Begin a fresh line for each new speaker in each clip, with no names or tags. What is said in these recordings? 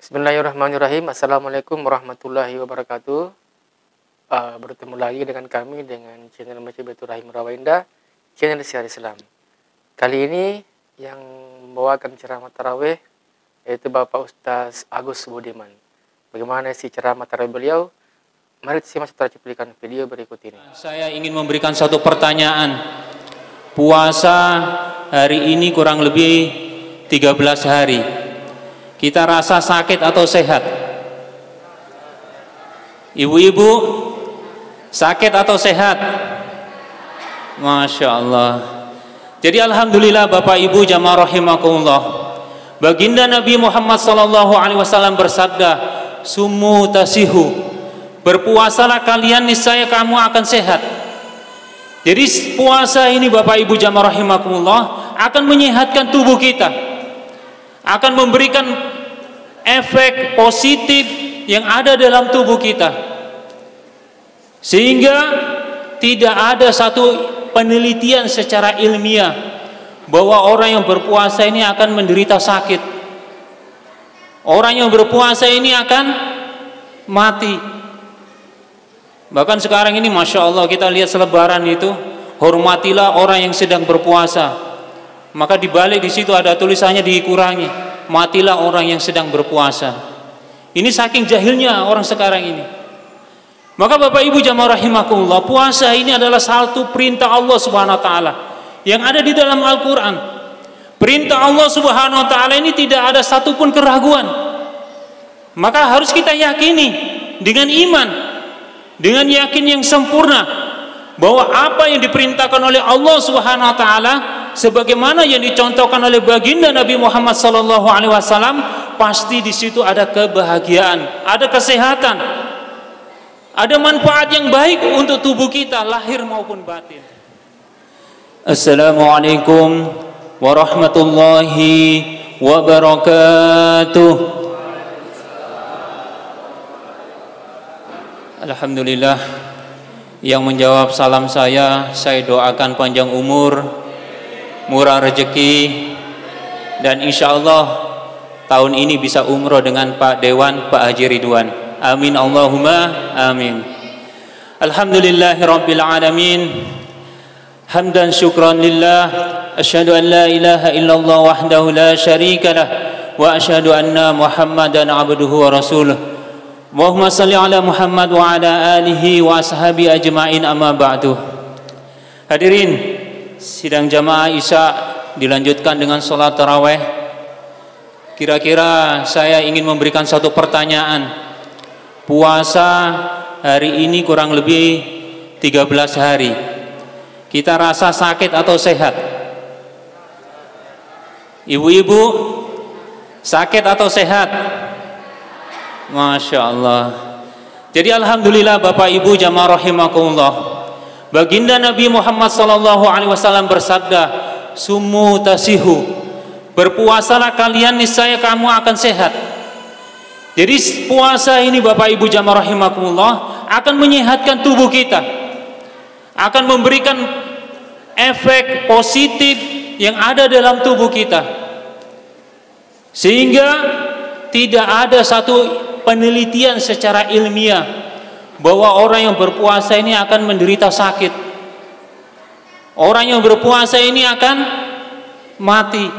Bismillahirrahmanirrahim. Assalamualaikum warahmatullahi wabarakatuh. Bertemu lagi dengan kami dengan channel Masjid Baitur Rahim Rawinda, channel Syiar Islam. Kali ini yang membawakan ceramah tarawih yaitu Bapak Ustaz Agus Budiman. Bagaimana isi ceramah tarawih beliau? Mari simak setelah cuplikan video berikut ini.
Saya ingin memberikan satu pertanyaan. Puasa hari ini kurang lebih 13 hari. Kita rasa sakit atau sehat? Ibu-ibu, sakit atau sehat? Masya Allah. Jadi alhamdulillah Bapak Ibu jamaah rahimakumullah. Baginda Nabi Muhammad SAW bersabda, "Sumu tasihu." Berpuasalah kalian, niscaya kamu akan sehat. Jadi puasa ini Bapak Ibu jamaah rahimakumullah akan menyehatkan tubuh kita, akan memberikan efek positif yang ada dalam tubuh kita, sehingga tidak ada satu penelitian secara ilmiah bahwa orang yang berpuasa ini akan menderita sakit, orang yang berpuasa ini akan mati. Bahkan sekarang ini Masya Allah kita lihat selebaran itu, hormatilah orang yang sedang berpuasa. Maka dibalik di situ ada tulisannya dikurangi, matilah orang yang sedang berpuasa. Ini saking jahilnya orang sekarang ini. Maka Bapak Ibu jamaah rahimakumullah, puasa ini adalah satu perintah Allah Subhanahu wa taala yang ada di dalam Al-Qur'an. Perintah Allah Subhanahu wa taala ini tidak ada satupun keraguan. Maka harus kita yakini dengan iman, dengan yakin yang sempurna bahwa apa yang diperintahkan oleh Allah Subhanahu wa taala sebagaimana yang dicontohkan oleh baginda Nabi Muhammad SAW, pasti di situ ada kebahagiaan, ada kesehatan, ada manfaat yang baik untuk tubuh kita lahir maupun batin. Assalamualaikum warahmatullahi wabarakatuh. Alhamdulillah, yang menjawab salam saya doakan panjang umur, murah rezeki, dan insya Allah tahun ini bisa umroh dengan Pak Dewan, Pak Haji Ridwan. Amin Allahumma amin. Alhamdulillahi Rabbil Alamin. Hamdan syukran lillah. Asyhadu an la ilaha illallah wahdahu la syarika lah, wa asyhadu anna Muhammadan abduhu wa rasuluh. Allahumma salli ala Muhammad wa ala alihi wa ashabi ajma'in, amma ba'du. Hadirin, sidang jamaah Isya dilanjutkan dengan sholat tarawih. Kira-kira saya ingin memberikan satu pertanyaan. Puasa hari ini kurang lebih 13 hari. Kita rasa sakit atau sehat? Ibu-ibu, sakit atau sehat? Masya Allah. Jadi alhamdulillah Bapak Ibu jamaah rahimakumullah, baginda Nabi Muhammad SAW bersabda, "Sumu tasihu." Berpuasalah kalian, niscaya kamu akan sehat. Jadi puasa ini Bapak Ibu jamaah rahimakumullah akan menyehatkan tubuh kita, akan memberikan efek positif yang ada dalam tubuh kita, sehingga tidak ada satu penelitian secara ilmiah bahwa orang yang berpuasa ini akan menderita sakit, orang yang berpuasa ini akan mati.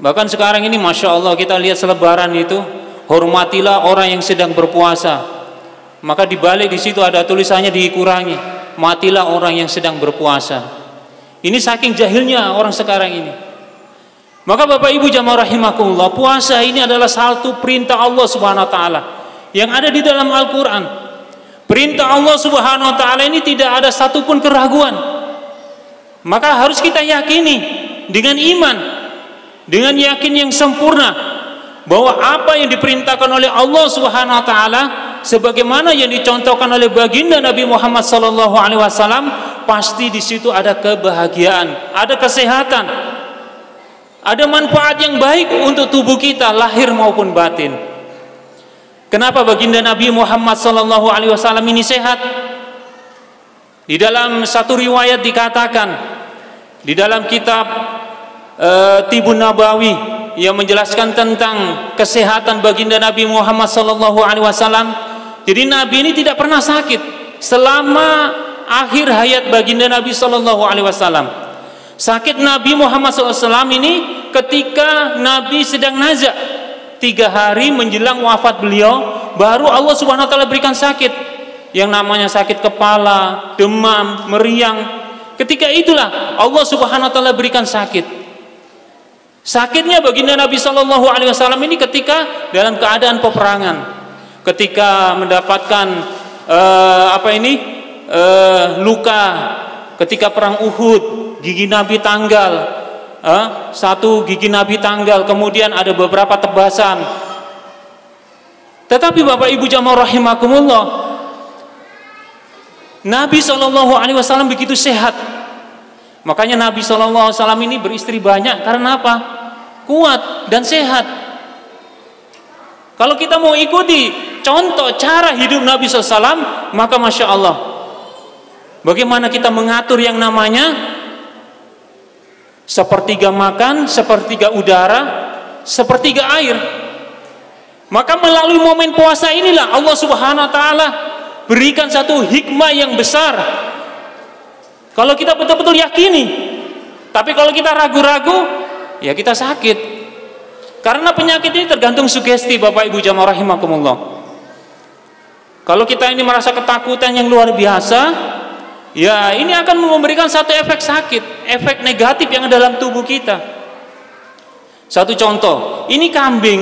Bahkan sekarang ini Masya Allah kita lihat selebaran itu, hormatilah orang yang sedang berpuasa. Maka dibalik di situ ada tulisannya dikurangi, matilah orang yang sedang berpuasa. Ini saking jahilnya orang sekarang ini. Maka Bapak Ibu jamaah rahimakumullah, puasa ini adalah satu perintah Allah Subhanahu wa taala yang ada di dalam Al-Qur'an. Perintah Allah Subhanahu wa taala ini tidak ada satupun keraguan. Maka harus kita yakini dengan iman, dengan yakin yang sempurna bahwa apa yang diperintahkan oleh Allah Subhanahu wa taala sebagaimana yang dicontohkan oleh baginda Nabi Muhammad SAW, pasti di situ ada kebahagiaan, ada kesehatan, ada manfaat yang baik untuk tubuh kita lahir maupun batin. Kenapa baginda Nabi Muhammad SAW ini sehat? Di dalam satu riwayat dikatakan di dalam kitab Tibun Nabawi yang menjelaskan tentang kesehatan baginda Nabi Muhammad SAW. Jadi Nabi ini tidak pernah sakit selama akhir hayat baginda Nabi SAW. Sakit Nabi Muhammad SAW ini ketika Nabi sedang nazak, 3 hari menjelang wafat beliau, baru Allah Subhanahu Wa Taala berikan sakit, yang namanya sakit kepala, demam, meriang. Ketika itulah Allah Subhanahu Wa Taala berikan sakit. Sakitnya baginda Nabi SAW ini ketika dalam keadaan peperangan, ketika mendapatkan luka ketika perang Uhud. Gigi Nabi tanggal, satu gigi Nabi tanggal, kemudian ada beberapa tebasan. Tetapi Bapak Ibu jamaah rahimakumullah, Nabi SAW begitu sehat. Makanya Nabi SAW ini beristri banyak, karena apa? Kuat dan sehat. Kalau kita mau ikuti contoh cara hidup Nabi SAW, maka Masya Allah, bagaimana kita mengatur yang namanya sepertiga makan, sepertiga udara, sepertiga air. Maka melalui momen puasa inilah Allah Subhanahu Wa Taala berikan satu hikmah yang besar. Kalau kita betul-betul yakini, tapi kalau kita ragu-ragu, ya kita sakit. Karena penyakit ini tergantung sugesti, Bapak Ibu jamaah rahimakumullah. Kalau kita ini merasa ketakutan yang luar biasa, ya ini akan memberikan satu efek sakit, efek negatif yang ada dalam tubuh kita. Satu contoh, ini kambing,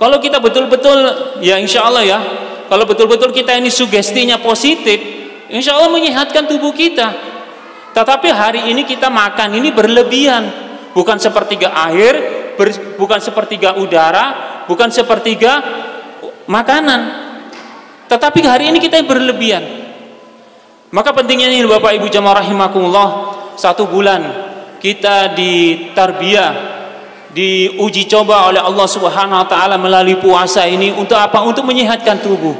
kalau kita betul-betul, ya insya Allah ya, kalau betul-betul kita ini sugestinya positif, insya Allah menyehatkan tubuh kita. Tetapi hari ini kita makan ini berlebihan, bukan sepertiga air, bukan sepertiga udara, bukan sepertiga makanan, tetapi hari ini kita berlebihan. Maka pentingnya ini Bapak Ibu jamaah rahimakumullah, 1 bulan kita ditarbiyah, diuji coba oleh Allah Subhanahu Wa Taala melalui puasa ini untuk apa? Untuk menyehatkan tubuh.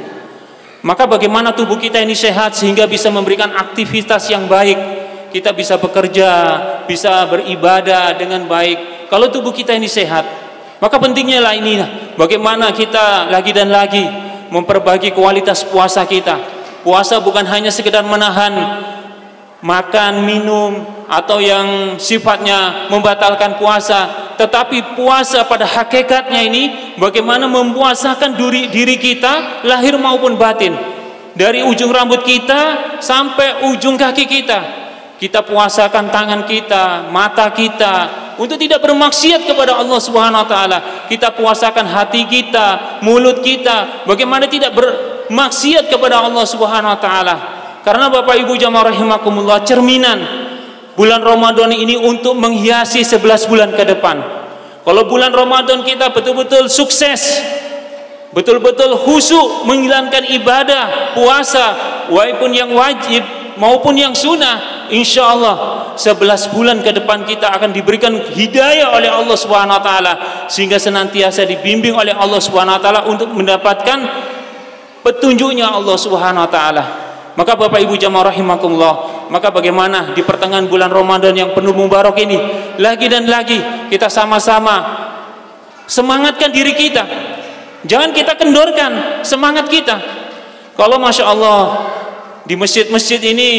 Maka bagaimana tubuh kita ini sehat sehingga bisa memberikan aktivitas yang baik, kita bisa bekerja, bisa beribadah dengan baik. Kalau tubuh kita ini sehat, maka pentingnya lah ini, bagaimana kita lagi dan lagi memperbaiki kualitas puasa kita. Puasa bukan hanya sekedar menahan makan, minum, atau yang sifatnya membatalkan puasa, tetapi puasa pada hakikatnya ini bagaimana mempuasakan diri kita, lahir maupun batin, dari ujung rambut kita sampai ujung kaki kita. Kita puasakan tangan kita, mata kita, untuk tidak bermaksiat kepada Allah Subhanahu Wa Taala. Kita puasakan hati kita, mulut kita, bagaimana tidak bermaksiat kepada Allah Subhanahu Wa Taala. Karena Bapak Ibu jamaah rahimakumullah, cerminan bulan Ramadan ini untuk menghiasi 11 bulan ke depan. Kalau bulan Ramadan kita betul-betul sukses, betul-betul khusyuk menjalankan ibadah puasa, walaupun yang wajib maupun yang sunnah, insya Allah 11 bulan ke depan kita akan diberikan hidayah oleh Allah Subhanahu Wa Taala, sehingga senantiasa dibimbing oleh Allah Subhanahu Wa Taala untuk mendapatkan petunjuknya Allah Subhanahu Wa Taala. Maka Bapak Ibu jamaah rahimakumullah, maka bagaimana di pertengahan bulan Ramadan yang penuh mubarak ini, lagi dan lagi kita sama-sama semangatkan diri kita, jangan kita kendorkan semangat kita. Kalau Masya Allah di masjid-masjid ini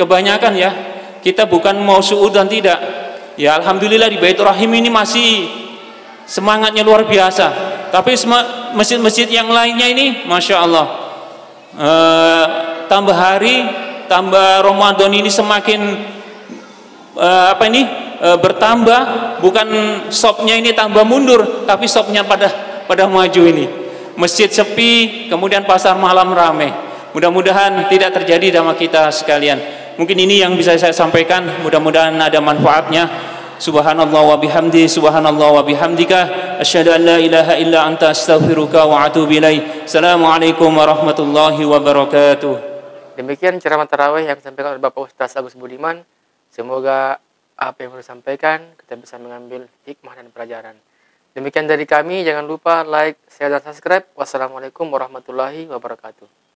kebanyakan ya, kita bukan mau suudzon, tidak ya, Alhamdulillah di Baitur Rahim ini masih semangatnya luar biasa. Tapi masjid-masjid yang lainnya ini Masya Allah, tambah hari, tambah Ramadan ini semakin bertambah, bukan shopnya ini tambah mundur, tapi shopnya pada maju ini. Masjid sepi, kemudian pasar malam ramai. Mudah-mudahan tidak terjadi sama kita sekalian. Mungkin ini yang bisa saya sampaikan, mudah-mudahan ada manfaatnya. Subhanallah wa bihamdi, subhanallah wa bihamdika, asyhadu an la ilaha illa anta, astaghfiruka wa atubu ilaik. Assalamualaikum warahmatullahi wabarakatuh.
Demikian ceramah tarawih yang disampaikan oleh Bapak Ustaz Agus Budiman. Semoga apa yang disampaikan kita bisa mengambil hikmah dan pelajaran. Demikian dari kami, jangan lupa like, share, dan subscribe. Wassalamualaikum warahmatullahi wabarakatuh.